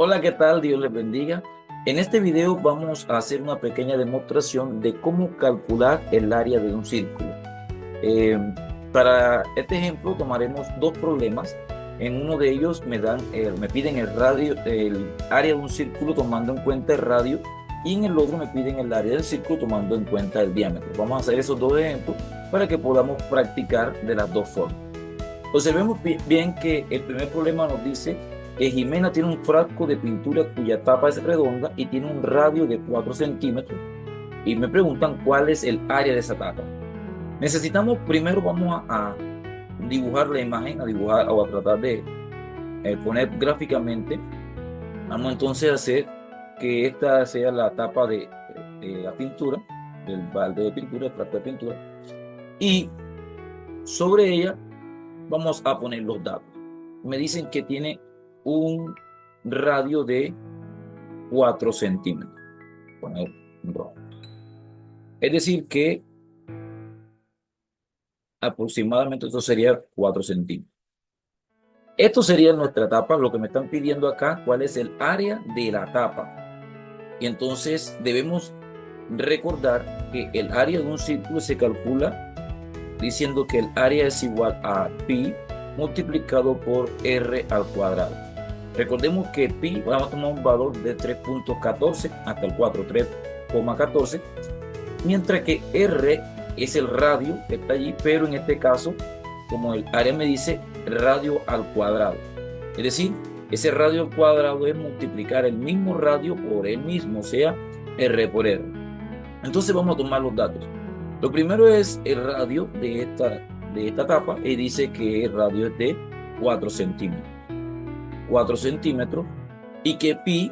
Hola, ¿qué tal? Dios les bendiga. En este video vamos a hacer una pequeña demostración de cómo calcular el área de un círculo. Eh, para este ejemplo tomaremos dos problemas. En uno de ellos me piden el radio, el área de un círculo tomando en cuenta el radio, y en el otro me piden el área del círculo tomando en cuenta el diámetro. Vamos a hacer esos dos ejemplos para que podamos practicar de las dos formas. Observemos bien que el primer problema nos dice que Jimena tiene un frasco de pintura cuya tapa es redonda y tiene un radio de 4 centímetros. Y me preguntan cuál es el área de esa tapa. Necesitamos primero, vamos a dibujar la imagen, a dibujar o a tratar de poner gráficamente. Vamos entonces a hacer que esta sea la tapa de la pintura, del balde de pintura, el frasco de pintura. Y sobre ella vamos a poner los datos. Me dicen que tiene un radio de 4 centímetros. Poner rojo. Es decir que aproximadamente esto sería 4 centímetros. Esto sería nuestra tapa. Lo que me están pidiendo acá, cuál es el área de la tapa. Y entonces debemos recordar que el área de un círculo se calcula diciendo que el área es igual a pi multiplicado por r al cuadrado. Recordemos que pi, vamos a tomar un valor de 3.14 hasta el 4, 3,14, mientras que r es el radio que está allí, pero en este caso, como el área me dice, radio al cuadrado. Es decir, ese radio al cuadrado es multiplicar el mismo radio por el mismo, o sea, r por r. Entonces vamos a tomar los datos. Lo primero es el radio de esta tapa, y dice que el radio es de 4 centímetros. 4 centímetros, y que pi,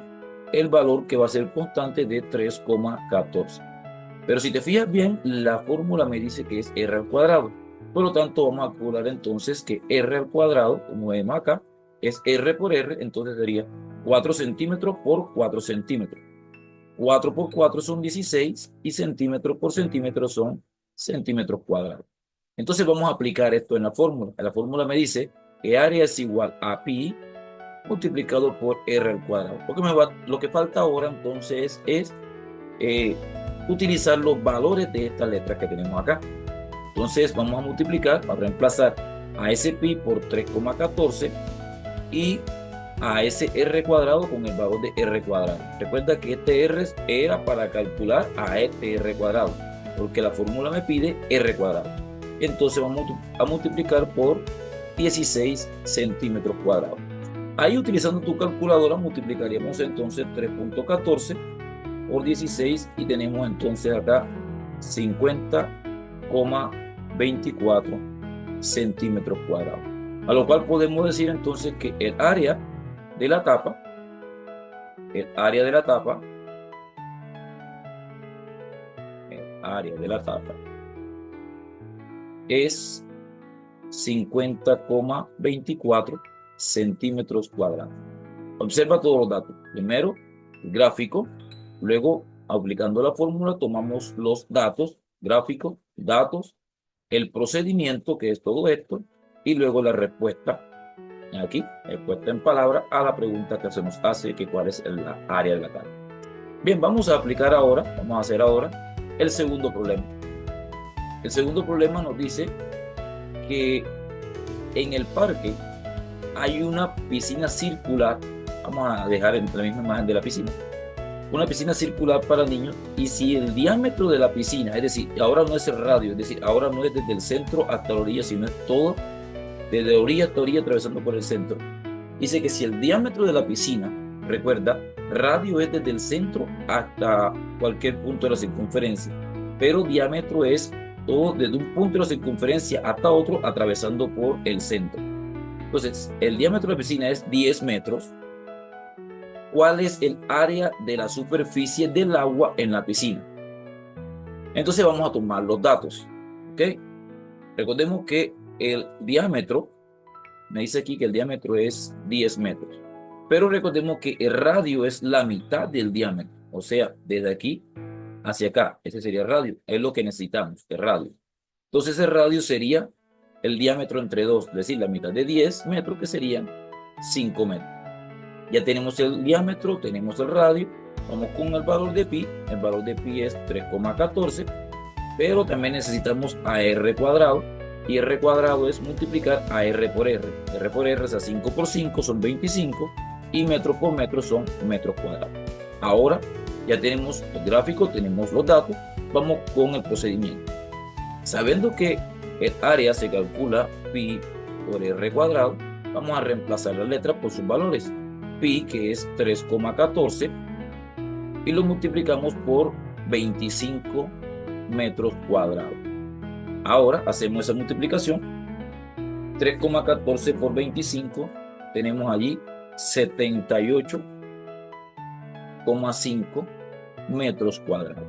el valor que va a ser constante de 3,14. Pero si te fijas bien, la fórmula me dice que es r al cuadrado. Por lo tanto, vamos a calcular entonces que r al cuadrado, como vemos acá, es r por r, entonces sería 4 centímetros por 4 centímetros. 4 por 4 son 16 y centímetros por centímetro son centímetros cuadrados. Entonces vamos a aplicar esto en la fórmula. La fórmula me dice que área es igual a pi multiplicado por r al cuadrado. Lo que falta ahora entonces es utilizar los valores de estas letras que tenemos acá. Entonces vamos a multiplicar, a reemplazar a ese pi por 3,14 y a ese r cuadrado con el valor de r cuadrado. Recuerda que este r era para calcular a este r cuadrado, porque la fórmula me pide r cuadrado. Entonces vamos a multiplicar por 16 centímetros cuadrados. Ahí, utilizando tu calculadora, multiplicaríamos entonces 3.14 por 16 y tenemos entonces acá 50,24 centímetros cuadrados. A lo cual podemos decir entonces que el área de la tapa, es 50,24 centímetros cuadrados. Observa todos los datos. Primero, el gráfico. Luego, aplicando la fórmula, tomamos los datos, gráfico, datos, el procedimiento, que es todo esto, y luego la respuesta. Aquí, respuesta en palabras a la pregunta que se nos hace, que cuál es la área de la tapa. Bien, vamos a hacer ahora el segundo problema. El segundo problema nos dice que en el parque hay una piscina circular. Vamos a dejar en la misma imagen de la piscina. Una piscina circular para niños, y si el diámetro de la piscina, es decir, ahora no es el radio, es decir, ahora no es desde el centro hasta la orilla, sino es todo desde orilla hasta orilla atravesando por el centro. Dice que si el diámetro de la piscina, recuerda, radio es desde el centro hasta cualquier punto de la circunferencia, pero diámetro es todo desde un punto de la circunferencia hasta otro atravesando por el centro. Entonces, el diámetro de la piscina es 10 metros. ¿Cuál es el área de la superficie del agua en la piscina? Entonces vamos a tomar los datos. ¿Ok? Recordemos que el diámetro, me dice aquí que el diámetro es 10 metros. Pero recordemos que el radio es la mitad del diámetro. O sea, desde aquí hacia acá. Ese sería el radio. Es lo que necesitamos, el radio. Entonces el radio sería el diámetro entre 2, es decir, la mitad de 10 metros, que serían 5 metros. Ya tenemos el diámetro, tenemos el radio, vamos con el valor de pi. El valor de pi es 3,14, pero también necesitamos a r cuadrado, y r cuadrado es multiplicar a r por r. R por r es a 5 por 5, son 25, y metro por metro son metros cuadrados. Ahora ya tenemos el gráfico, tenemos los datos, vamos con el procedimiento. Sabiendo que el área se calcula pi por r cuadrado, vamos a reemplazar las letras por sus valores. Pi, que es 3,14, y lo multiplicamos por 25 metros cuadrados. Ahora hacemos esa multiplicación. 3,14 por 25, tenemos allí 78,5 metros cuadrados.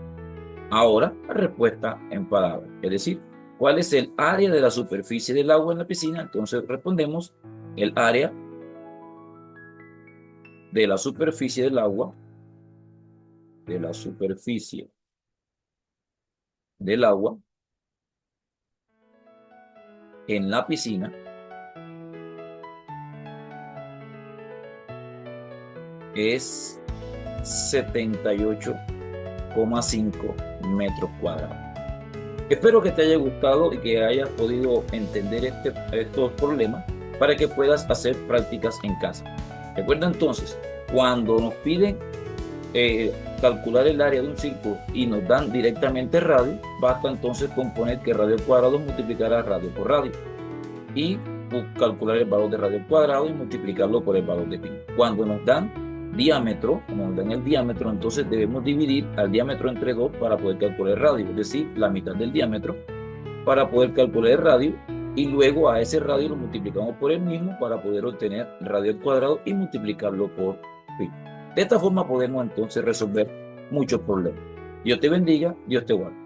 Ahora la respuesta en palabras, es decir, ¿cuál es el área de la superficie del agua en la piscina? Entonces respondemos el área de la superficie del agua, en la piscina es 78,5 metros cuadrados. Espero que te haya gustado y que hayas podido entender estos problemas para que puedas hacer prácticas en casa. Recuerda entonces, cuando nos piden calcular el área de un círculo y nos dan directamente radio, basta entonces con poner que radio al cuadrado multiplicará radio por radio y calcular el valor de radio al cuadrado y multiplicarlo por el valor de pi. Cuando nos dan diámetro, como nos dan el diámetro, entonces debemos dividir al diámetro entre 2 para poder calcular el radio, es decir, la mitad del diámetro para poder calcular el radio, y luego a ese radio lo multiplicamos por el mismo para poder obtener radio al cuadrado y multiplicarlo por pi. De esta forma podemos entonces resolver muchos problemas. Dios te bendiga, Dios te guarde.